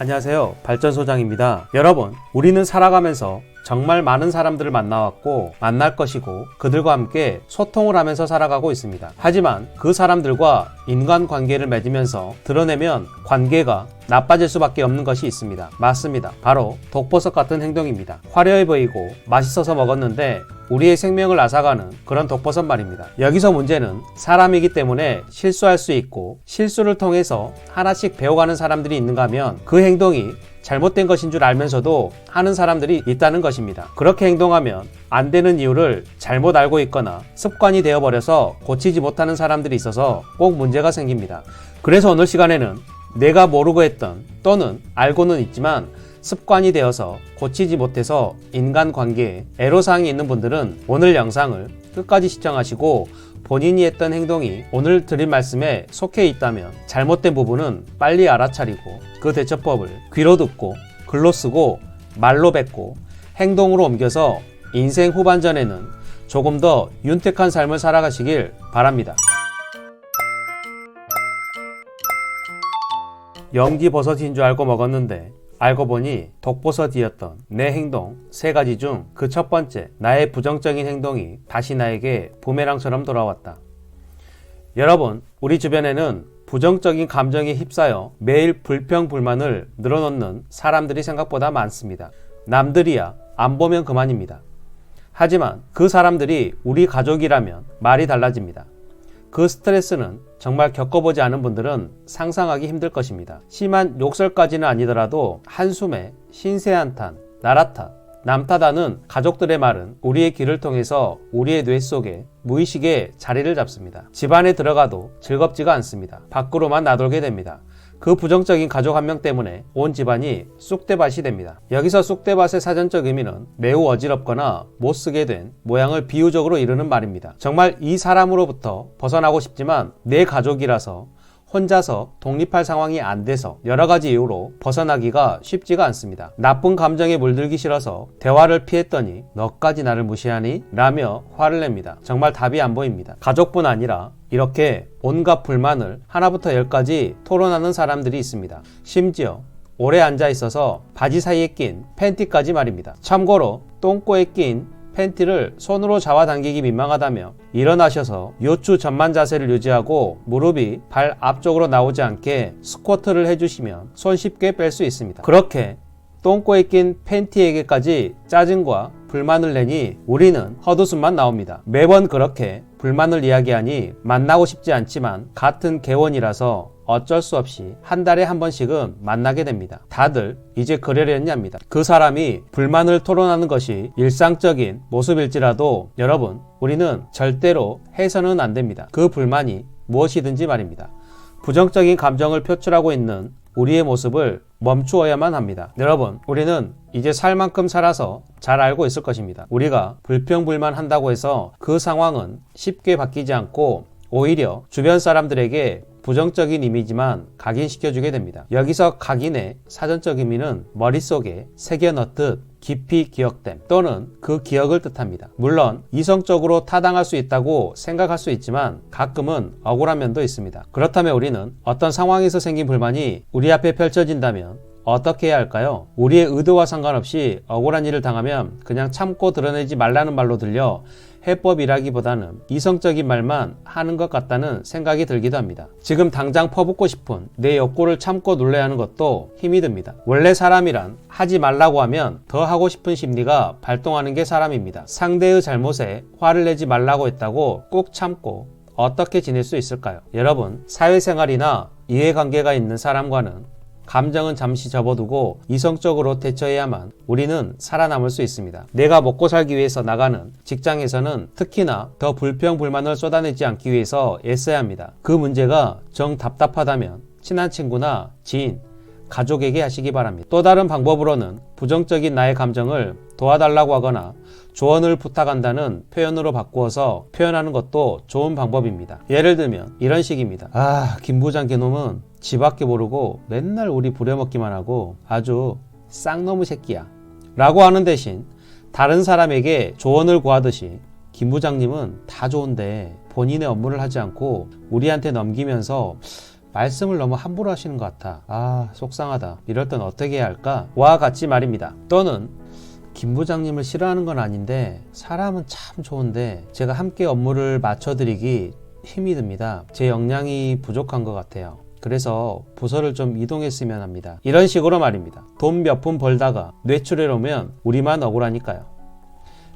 안녕하세요, 발전소장입니다. 여러분, 우리는 살아가면서 정말 많은 사람들을 만나왔고 만날 것이고 그들과 함께 소통을 하면서 살아가고 있습니다. 하지만 그 사람들과 인간관계를 맺으면서 드러내면 관계가 나빠질 수밖에 없는 것이 있습니다. 맞습니다. 바로 독버섯 같은 행동입니다. 화려해 보이고 맛있어서 먹었는데 우리의 생명을 앗아가는 그런 독버섯 말입니다. 여기서 문제는 사람이기 때문에 실수할 수 있고 실수를 통해서 하나씩 배워가는 사람들이 있는가 하면 그 행동이 잘못된 것인 줄 알면서도 하는 사람들이 있다는 것입니다. 그렇게 행동하면 안 되는 이유를 잘못 알고 있거나 습관이 되어버려서 고치지 못하는 사람들이 있어서 꼭 문제가 생깁니다. 그래서 오늘 시간에는 내가 모르고 했던 또는 알고는 있지만 습관이 되어서 고치지 못해서 인간관계에 애로사항이 있는 분들은 오늘 영상을 끝까지 시청하시고 본인이 했던 행동이 오늘 드린 말씀에 속해 있다면 잘못된 부분은 빨리 알아차리고 그 대처법을 귀로 듣고 글로 쓰고 말로 뱉고 행동으로 옮겨서 인생 후반전에는 조금 더 윤택한 삶을 살아가시길 바랍니다. 연기버섯인 줄 알고 먹었는데 알고 보니 독버섯이었던 내 행동 3가지 중 그 첫 번째, 나의 부정적인 행동이 다시 나에게 부메랑처럼 돌아왔다. 여러분, 우리 주변에는 부정적인 감정에 휩싸여 매일 불평불만을 늘어놓는 사람들이 생각보다 많습니다. 남들이야 안 보면 그만입니다. 하지만 그 사람들이 우리 가족이라면 말이 달라집니다. 그 스트레스는 정말 겪어보지 않은 분들은 상상하기 힘들 것입니다. 심한 욕설까지는 아니더라도 한숨에 신세한탄, 나라탓, 남탓하는 가족들의 말은 우리의 귀를 통해서 우리의 뇌 속에 무의식에 자리를 잡습니다. 집안에 들어가도 즐겁지가 않습니다. 밖으로만 나돌게 됩니다. 그 부정적인 가족 한 명 때문에 온 집안이 쑥대밭이 됩니다. 여기서 쑥대밭의 사전적 의미는 매우 어지럽거나 못쓰게 된 모양을 비유적으로 이루는 말입니다. 정말 이 사람으로부터 벗어나고 싶지만 내 가족이라서 혼자서 독립할 상황이 안 돼서 여러 가지 이유로 벗어나기가 쉽지가 않습니다. 나쁜 감정에 물들기 싫어서 대화를 피했더니 너까지 나를 무시하니? 라며 화를 냅니다. 정말 답이 안 보입니다. 가족뿐 아니라 이렇게 온갖 불만을 하나부터 10까지 토론하는 사람들이 있습니다. 심지어 오래 앉아 있어서 바지 사이에 낀 팬티까지 말입니다. 참고로 똥꼬에 낀 팬티를 손으로 잡아당기기 민망하다며 일어나셔서 요추 전만 자세를 유지하고 무릎이 발 앞쪽으로 나오지 않게 스쿼트를 해주시면 손 쉽게 뺄 수 있습니다. 그렇게 똥꼬에 낀 팬티에게까지 짜증과 불만을 내니 우리는 헛웃음만 나옵니다. 매번 그렇게 불만을 이야기하니 만나고 싶지 않지만 같은 개원이라서 어쩔 수 없이 한 달에 한 번씩은 만나게 됩니다. 다들 이제 그러려냐입니다. 그 사람이 불만을 토론하는 것이 일상적인 모습일지라도 여러분, 우리는 절대로 해서는 안 됩니다. 그 불만이 무엇이든지 말입니다. 부정적인 감정을 표출하고 있는 우리의 모습을 멈추어야만 합니다. 여러분, 우리는 이제 살 만큼 살아서 잘 알고 있을 것입니다. 우리가 불평불만 한다고 해서 그 상황은 쉽게 바뀌지 않고 오히려 주변 사람들에게 부정적인 이미지만 각인시켜주게 됩니다. 여기서 각인의 사전적 의미는 머릿속에 새겨넣듯 깊이 기억됨 또는 그 기억을 뜻합니다. 물론 이성적으로 타당할 수 있다고 생각할 수 있지만 가끔은 억울한 면도 있습니다. 그렇다면 우리는 어떤 상황에서 생긴 불만이 우리 앞에 펼쳐진다면 어떻게 해야 할까요? 우리의 의도와 상관없이 억울한 일을 당하면 그냥 참고 드러내지 말라는 말로 들려 해법이라기보다는 이성적인 말만 하는 것 같다는 생각이 들기도 합니다. 지금 당장 퍼붓고 싶은 내 욕구를 참고 눌러야 하는 것도 힘이 듭니다. 원래 사람이란 하지 말라고 하면 더 하고 싶은 심리가 발동하는 게 사람입니다. 상대의 잘못에 화를 내지 말라고 했다고 꾹 참고 어떻게 지낼 수 있을까요? 여러분, 사회생활이나 이해관계가 있는 사람과는 감정은 잠시 접어두고 이성적으로 대처해야만 우리는 살아남을 수 있습니다. 내가 먹고 살기 위해서 나가는 직장에서는 특히나 더 불평불만을 쏟아내지 않기 위해서 애써야 합니다. 그 문제가 정 답답하다면 친한 친구나 지인, 가족에게 하시기 바랍니다. 또 다른 방법으로는 부정적인 나의 감정을 도와달라고 하거나 조언을 부탁한다는 표현으로 바꾸어서 표현하는 것도 좋은 방법입니다. 예를 들면 이런 식입니다. 김 부장 걔놈은 지밖에 모르고 맨날 우리 부려먹기만 하고 아주 쌍놈의 새끼야 라고 하는 대신 다른 사람에게 조언을 구하듯이 김 부장님은 다 좋은데 본인의 업무를 하지 않고 우리한테 넘기면서 말씀을 너무 함부로 하시는 것 같아. 아, 속상하다. 이럴 땐 어떻게 해야 할까? 와 같이 말입니다. 또는 김 부장님을 싫어하는 건 아닌데 사람은 참 좋은데 제가 함께 업무를 맞춰드리기 힘이 듭니다. 제 역량이 부족한 것 같아요. 그래서 부서를 좀 이동했으면 합니다. 이런 식으로 말입니다. 돈 몇 푼 벌다가 뇌출혈 오면 우리만 억울하니까요.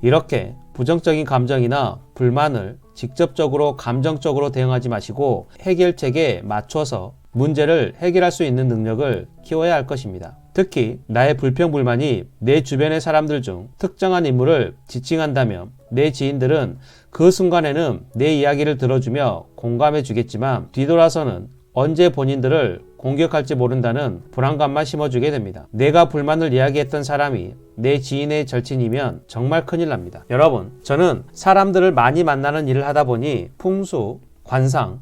이렇게 부정적인 감정이나 불만을 직접적으로 감정적으로 대응하지 마시고 해결책에 맞춰서 문제를 해결할 수 있는 능력을 키워야 할 것입니다. 특히 나의 불평불만이 내 주변의 사람들 중 특정한 인물을 지칭한다면 내 지인들은 그 순간에는 내 이야기를 들어주며 공감해 주겠지만 뒤돌아서는 언제 본인들을 공격할지 모른다는 불안감만 심어주게 됩니다. 내가 불만을 이야기했던 사람이 내 지인의 절친이면 정말 큰일 납니다. 여러분, 저는 사람들을 많이 만나는 일을 하다 보니 풍수, 관상,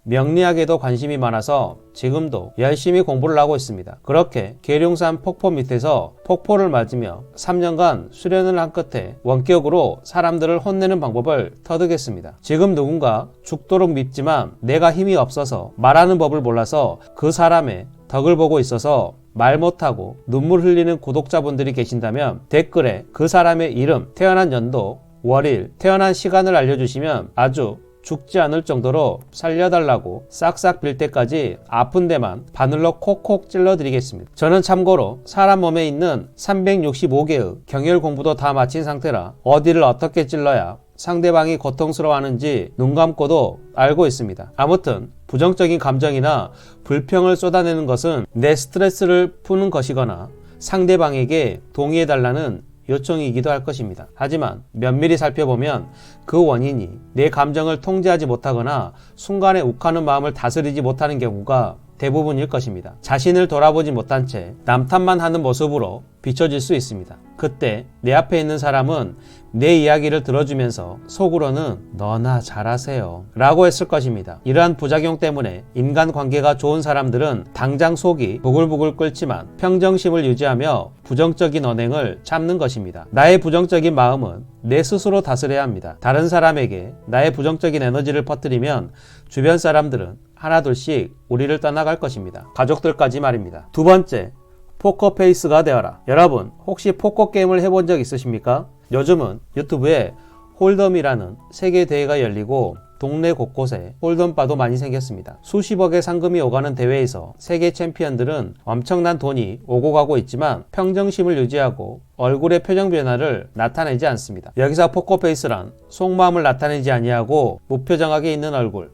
명리학에도 관심이 많아서 지금도 열심히 공부를 하고 있습니다. 그렇게 계룡산 폭포 밑에서 폭포를 맞으며 3년간 수련을 한 끝에 원격으로 사람들을 혼내는 방법을 터득했습니다. 지금 누군가 죽도록 밉지만 내가 힘이 없어서 말하는 법을 몰라서 그 사람의 덕을 보고 있어서 말 못하고 눈물 흘리는 구독자분들이 계신다면 댓글에 그 사람의 이름, 태어난 연도, 월일, 태어난 시간을 알려주시면 아주 죽지 않을 정도로 살려달라고 싹싹 빌 때까지 아픈 데만 바늘로 콕콕 찔러드리겠습니다. 저는 참고로 사람 몸에 있는 365개의 경혈 공부도 다 마친 상태라 어디를 어떻게 찔러야 상대방이 고통스러워하는지 눈 감고도 알고 있습니다. 아무튼 부정적인 감정이나 불평을 쏟아내는 것은 내 스트레스를 푸는 것이거나 상대방에게 동의해달라는 요청이기도 할 것입니다. 하지만 면밀히 살펴보면 그 원인이 내 감정을 통제하지 못하거나 순간에 욱하는 마음을 다스리지 못하는 경우가 대부분일 것입니다. 자신을 돌아보지 못한 채 남 탓만 하는 모습으로 비춰질 수 있습니다. 그때 내 앞에 있는 사람은 내 이야기를 들어주면서 속으로는 너나 잘하세요 라고 했을 것입니다. 이러한 부작용 때문에 인간관계가 좋은 사람들은 당장 속이 부글부글 끓지만 평정심을 유지하며 부정적인 언행을 참는 것입니다. 나의 부정적인 마음은 내 스스로 다스려야 합니다. 다른 사람에게 나의 부정적인 에너지를 퍼뜨리면 주변 사람들은 하나둘씩 우리를 떠나갈 것입니다. 가족들까지 말입니다. 두 번째, 포커페이스가 되어라. 여러분, 혹시 포커 게임을 해본 적 있으십니까? 요즘은 유튜브에 홀덤이라는 세계 대회가 열리고 동네 곳곳에 홀덤바도 많이 생겼습니다. 수십억의 상금이 오가는 대회에서 세계 챔피언들은 엄청난 돈이 오고 가고 있지만 평정심을 유지하고 얼굴의 표정 변화를 나타내지 않습니다. 여기서 포커페이스란 속마음을 나타내지 아니하고 무표정하게 있는 얼굴,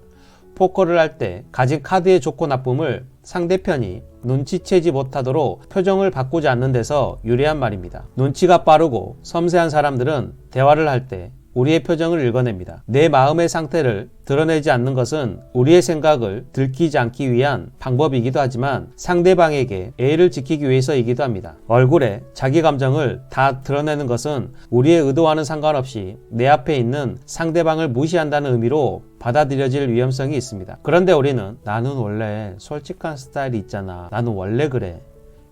포커를 할 때 가진 카드의 좋고 나쁨을 상대편이 눈치채지 못하도록 표정을 바꾸지 않는 데서 유리한 말입니다. 눈치가 빠르고 섬세한 사람들은 대화를 할 때 우리의 표정을 읽어냅니다. 내 마음의 상태를 드러내지 않는 것은 우리의 생각을 들키지 않기 위한 방법이기도 하지만 상대방에게 예의를 지키기 위해서이기도 합니다. 얼굴에 자기 감정을 다 드러내는 것은 우리의 의도와는 상관없이 내 앞에 있는 상대방을 무시한다는 의미로 받아들여질 위험성이 있습니다. 그런데 우리는 나는 원래 솔직한 스타일이 있잖아. 나는 원래 그래.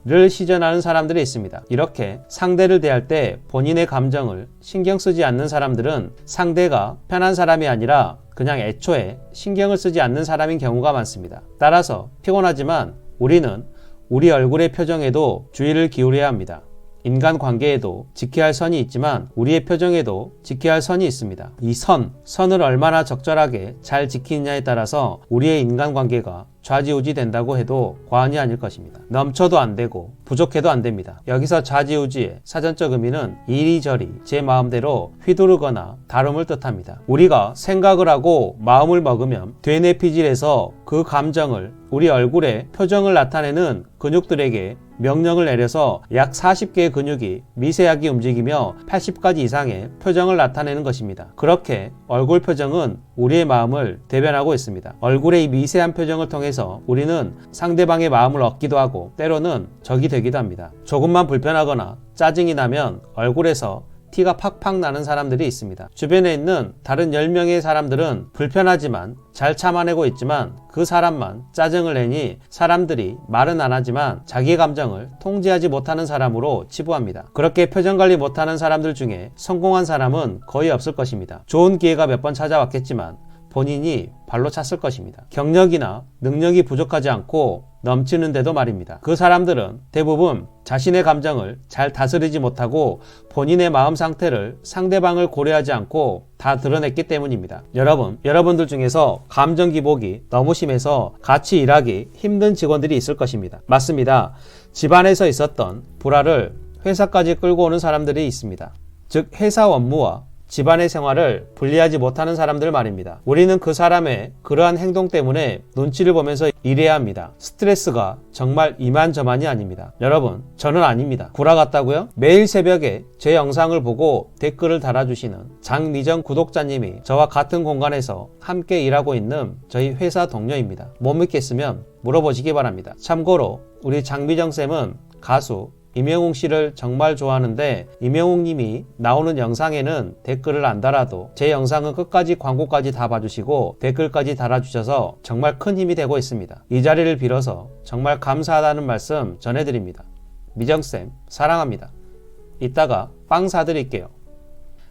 를 시전하는 사람들이 있습니다. 이렇게 상대를 대할 때 본인의 감정을 신경 쓰지 않는 사람들은 상대가 편한 사람이 아니라 그냥 애초에 신경을 쓰지 않는 사람인 경우가 많습니다. 따라서 피곤하지만 우리는 우리 얼굴의 표정에도 주의를 기울여야 합니다. 인간관계에도 지켜야 할 선이 있지만 우리의 표정에도 지켜야 할 선이 있습니다. 이 선을 얼마나 적절하게 잘 지키느냐에 따라서 우리의 인간관계가 좌지우지 된다고 해도 과언이 아닐 것입니다. 넘쳐도 안 되고 부족해도 안 됩니다. 여기서 좌지우지의 사전적 의미는 이리저리 제 마음대로 휘두르거나 다름을 뜻합니다. 우리가 생각을 하고 마음을 먹으면 되뇌피질에서 그 감정을 우리 얼굴에 표정을 나타내는 근육들에게 명령을 내려서 약 40개의 근육이 미세하게 움직이며 80가지 이상의 표정을 나타내는 것입니다. 그렇게 얼굴 표정은 우리의 마음을 대변하고 있습니다. 얼굴의 이 미세한 표정을 통해서 우리는 상대방의 마음을 얻기도 하고 때로는 적이 되기도 합니다. 조금만 불편하거나 짜증이 나면 얼굴에서 티가 팍팍 나는 사람들이 있습니다. 주변에 있는 다른 10명의 사람들은 불편하지만 잘 참아내고 있지만 그 사람만 짜증을 내니 사람들이 말은 안 하지만 자기의 감정을 통제하지 못하는 사람으로 치부합니다. 그렇게 표정관리 못하는 사람들 중에 성공한 사람은 거의 없을 것입니다. 좋은 기회가 몇 번 찾아왔겠지만 본인이 발로 찼을 것입니다. 경력이나 능력이 부족하지 않고 넘치는데도 말입니다. 그 사람들은 대부분 자신의 감정을 잘 다스리지 못하고 본인의 마음 상태를 상대방을 고려하지 않고 다 드러냈기 때문입니다. 여러분들 중에서 감정 기복이 너무 심해서 같이 일하기 힘든 직원들이 있을 것입니다. 맞습니다. 집안에서 있었던 불화를 회사까지 끌고 오는 사람들이 있습니다. 즉 회사 업무와 집안의 생활을 분리하지 못하는 사람들 말입니다. 우리는 그 사람의 그러한 행동 때문에 눈치를 보면서 일해야 합니다. 스트레스가 정말 이만저만이 아닙니다. 여러분, 저는 아닙니다. 구라 같다고요? 매일 새벽에 제 영상을 보고 댓글을 달아주시는 장미정 구독자님이 저와 같은 공간에서 함께 일하고 있는 저희 회사 동료입니다. 못 믿겠으면 물어보시기 바랍니다. 참고로 우리 장미정쌤은 가수 임영웅 씨를 정말 좋아하는데 임영웅 님이 나오는 영상에는 댓글을 안 달아도 제 영상은 끝까지 광고까지 다 봐주시고 댓글까지 달아주셔서 정말 큰 힘이 되고 있습니다. 이 자리를 빌어서 정말 감사하다는 말씀 전해드립니다. 미정쌤 사랑합니다. 이따가 빵 사드릴게요.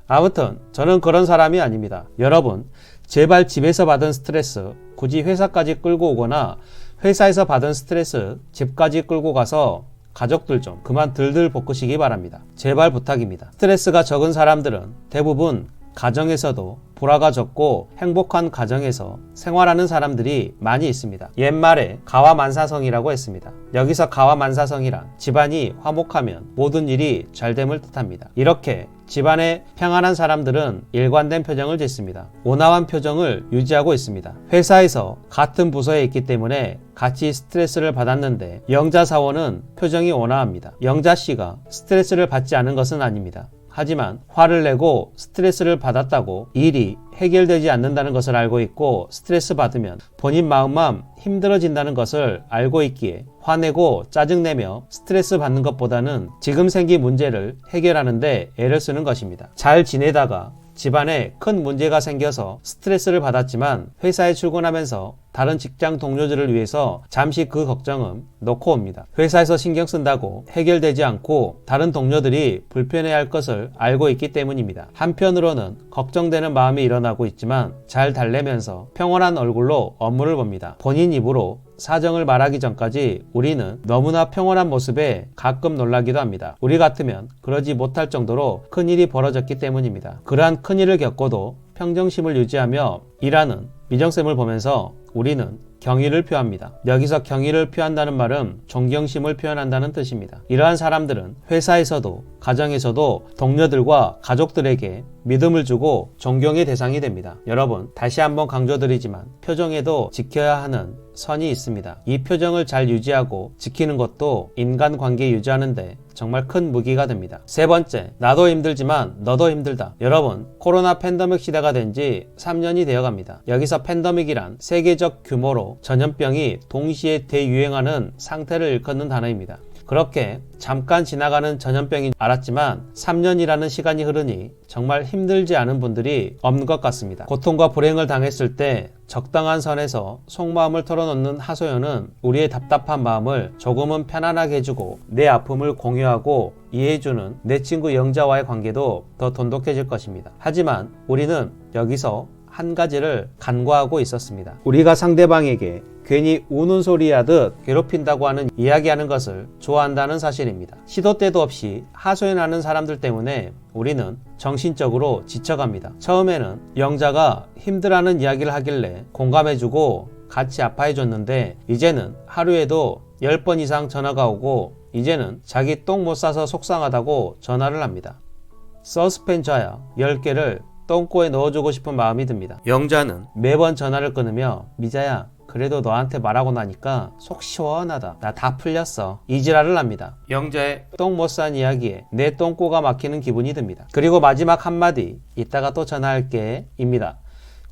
아무튼 저는 그런 사람이 아닙니다. 여러분, 제발 집에서 받은 스트레스 굳이 회사까지 끌고 오거나 회사에서 받은 스트레스 집까지 끌고 가서 가족들 좀 그만 들들 볶으시기 바랍니다. 제발 부탁입니다. 스트레스가 적은 사람들은 대부분 가정에서도 불화가 적고 행복한 가정에서 생활하는 사람들이 많이 있습니다. 옛말에 가와만사성이라고 했습니다. 여기서 가와만사성이란 집안이 화목하면 모든 일이 잘됨을 뜻합니다. 이렇게 집안에 평안한 사람들은 일관된 표정을 짓습니다. 온화한 표정을 유지하고 있습니다. 회사에서 같은 부서에 있기 때문에 같이 스트레스를 받았는데 영자 사원은 표정이 온화합니다. 영자 씨가 스트레스를 받지 않은 것은 아닙니다. 하지만 화를 내고 스트레스를 받았다고 일이 해결되지 않는다는 것을 알고 있고 스트레스 받으면 본인 마음만 힘들어진다는 것을 알고 있기에 화내고 짜증내며 스트레스 받는 것보다는 지금 생긴 문제를 해결하는데 애를 쓰는 것입니다. 잘 지내다가 집안에 큰 문제가 생겨서 스트레스를 받았지만 회사에 출근하면서 다른 직장 동료들을 위해서 잠시 그 걱정은 놓고 옵니다. 회사에서 신경 쓴다고 해결되지 않고 다른 동료들이 불편해할 것을 알고 있기 때문입니다. 한편으로는 걱정되는 마음이 일어나고 있지만 잘 달래면서 평온한 얼굴로 업무를 봅니다. 본인 입으로 사정을 말하기 전까지 우리는 너무나 평온한 모습에 가끔 놀라기도 합니다. 우리 같으면 그러지 못할 정도로 큰일이 벌어졌기 때문입니다. 그러한 큰일을 겪고도 평정심을 유지하며 일하는 미정쌤을 보면서 우리는 경의를 표합니다. 여기서 경의를 표한다는 말은 존경심을 표현한다는 뜻입니다. 이러한 사람들은 회사에서도 가정에서도 동료들과 가족들에게 믿음을 주고 존경의 대상이 됩니다. 여러분, 다시 한번 강조드리지만 표정에도 지켜야 하는 선이 있습니다. 이 표정을 잘 유지하고 지키는 것도 인간관계 유지하는데 정말 큰 무기가 됩니다. 세 번째, 나도 힘들지만 너도 힘들다. 여러분, 코로나 팬데믹 시대가 된 지 3년이 되어갑니다. 여기서 팬데믹이란 세계적 규모로 전염병이 동시에 대유행하는 상태를 일컫는 단어입니다. 그렇게 잠깐 지나가는 전염병인 알았지만 3년이라는 시간이 흐르니 정말 힘들지 않은 분들이 없는 것 같습니다. 고통과 불행을 당했을 때 적당한 선에서 속마음을 털어놓는 하소연은 우리의 답답한 마음을 조금은 편안하게 해주고 내 아픔을 공유하고 이해해주는 내 친구 영자와의 관계도 더 돈독해질 것입니다. 하지만 우리는 여기서 한 가지를 간과하고 있었습니다. 우리가 상대방에게 괜히 우는 소리 하듯 괴롭힌다고 하는 이야기하는 것을 좋아한다는 사실입니다. 시도 때도 없이 하소연하는 사람들 때문에 우리는 정신적으로 지쳐갑니다. 처음에는 영자가 힘들어하는 이야기를 하길래 공감해주고 같이 아파해줬는데 이제는 하루에도 10번 이상 전화가 오고 이제는 자기 똥 못 싸서 속상하다고 전화를 합니다. 서스펜저야 10개를 똥꼬에 넣어주고 싶은 마음이 듭니다. 영자는 매번 전화를 끊으며 미자야, 그래도 너한테 말하고 나니까 속 시원하다. 나 다 풀렸어. 이 지랄을 합니다. 영자의 똥 못 싼 이야기에 내 똥꼬가 막히는 기분이 듭니다. 그리고 마지막 한마디, 이따가 또 전화할게 입니다.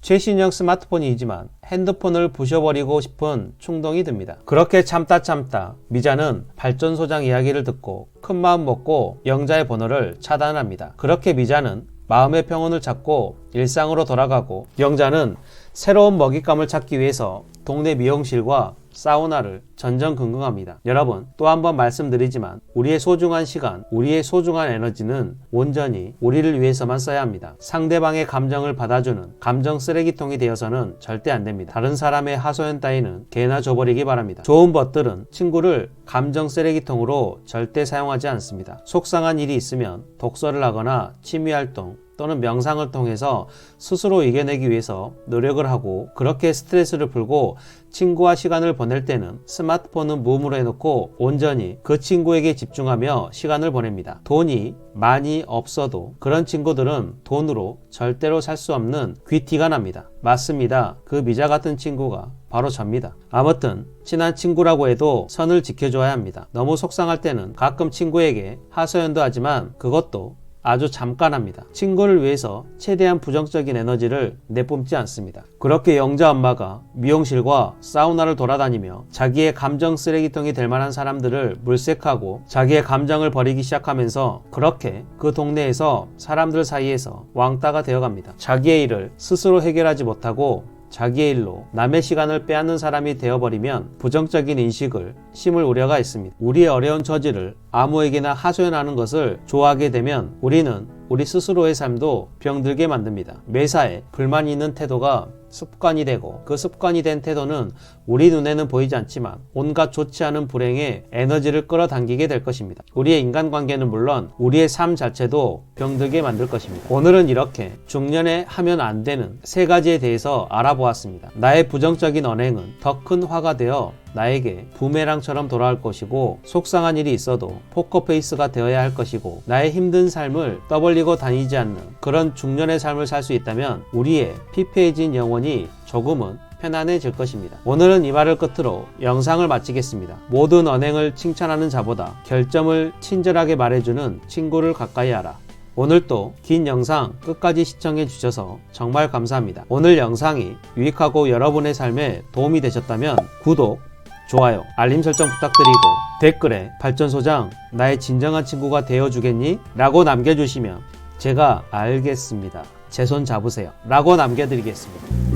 최신형 스마트폰이지만 핸드폰을 부셔버리고 싶은 충동이 듭니다. 그렇게 참다 미자는 발전소장 이야기를 듣고 큰마음 먹고 영자의 번호를 차단합니다. 그렇게 미자는 마음의 평온을 찾고 일상으로 돌아가고 영자는 새로운 먹잇감을 찾기 위해서 동네 미용실과 사우나를 전전긍긍합니다. 여러분, 또 한 번 말씀드리지만 우리의 소중한 시간, 우리의 소중한 에너지는 온전히 우리를 위해서만 써야 합니다. 상대방의 감정을 받아주는 감정 쓰레기통이 되어서는 절대 안 됩니다. 다른 사람의 하소연 따위는 개나 줘버리기 바랍니다. 좋은 벗들은 친구를 감정 쓰레기통으로 절대 사용하지 않습니다. 속상한 일이 있으면 독서를 하거나 취미활동 또는 명상을 통해서 스스로 이겨내기 위해서 노력을 하고, 그렇게 스트레스를 풀고 친구와 시간을 보낼 때는 스마트폰은 무음으로 해놓고 온전히 그 친구에게 집중하며 시간을 보냅니다. 돈이 많이 없어도 그런 친구들은 돈으로 절대로 살 수 없는 귀티가 납니다. 맞습니다. 그 미자 같은 친구가 바로 접니다. 아무튼 친한 친구라고 해도 선을 지켜줘야 합니다. 너무 속상할 때는 가끔 친구에게 하소연도 하지만 그것도 아주 잠깐 합니다. 친구를 위해서 최대한 부정적인 에너지를 내뿜지 않습니다. 그렇게 영자 엄마가 미용실과 사우나를 돌아다니며 자기의 감정 쓰레기통이 될 만한 사람들을 물색하고 자기의 감정을 버리기 시작하면서 그렇게 그 동네에서 사람들 사이에서 왕따가 되어갑니다. 자기의 일을 스스로 해결하지 못하고 자기의 일로 남의 시간을 빼앗는 사람이 되어버리면 부정적인 인식을 심을 우려가 있습니다. 우리의 어려운 처지를 아무에게나 하소연하는 것을 좋아하게 되면 우리는 우리 스스로의 삶도 병들게 만듭니다. 매사에 불만이 있는 태도가 습관이 되고, 그 습관이 된 태도는 우리 눈에는 보이지 않지만 온갖 좋지 않은 불행에 에너지를 끌어당기게 될 것입니다. 우리의 인간관계는 물론 우리의 삶 자체도 병들게 만들 것입니다. 오늘은 이렇게 중년에 하면 안 되는 3가지에 대해서 알아보았습니다. 나의 부정적인 언행은 더 큰 화가 되어 나에게 부메랑처럼 돌아올 것이고, 속상한 일이 있어도 포커페이스가 되어야 할 것이고, 나의 힘든 삶을 떠벌리고 다니지 않는 그런 중년의 삶을 살 수 있다면 우리의 피폐해진 영혼이 조금은 편안해질 것입니다. 오늘은 이 말을 끝으로 영상을 마치겠습니다. 모든 언행을 칭찬하는 자보다 결점을 친절하게 말해주는 친구를 가까이 하라. 오늘도 긴 영상 끝까지 시청해 주셔서 정말 감사합니다. 오늘 영상이 유익하고 여러분의 삶에 도움이 되셨다면 구독, 좋아요, 알림 설정 부탁드리고 댓글에 발전소장 나의 진정한 친구가 되어주겠니? 라고 남겨주시면 제가 알겠습니다. 제 손 잡으세요. 라고 남겨드리겠습니다.